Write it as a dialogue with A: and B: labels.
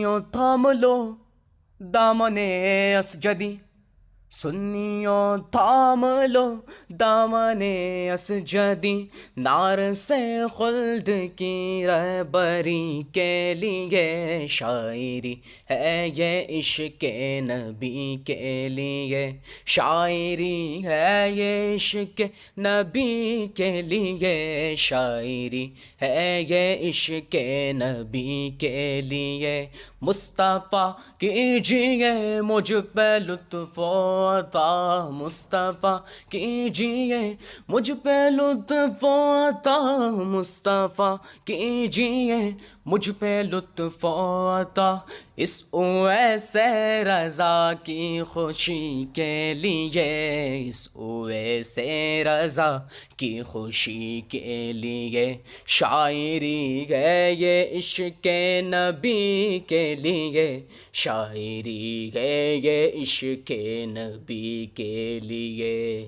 A: سنیوں تھام لو دامن اسجدی، سنیوں تھام لو دامن اسجدی، نار سے خلد کی رہبری کے لیے شاعری ہے یہ عشق نبی کے لیے، شاعری ہے یہ عشق نبی کے لیے، شاعری ہے یہ عشق نبی کے لیے، مصطفیٰ کیجیے مجھ پہ لطف و عطا، مصطفیٰ کیجیے مجھ پہ لطف و عطا، مصطفیٰ کیجیے مجھ پہ لطف و عطا، اس اویس رضا کی خوشی کے لیے، اس اویس رضا کی خوشی کے لیے، شاعری ہے یہ عشق نبی کے لیے، شاعری ہے یہ عشق نبی کے لیے۔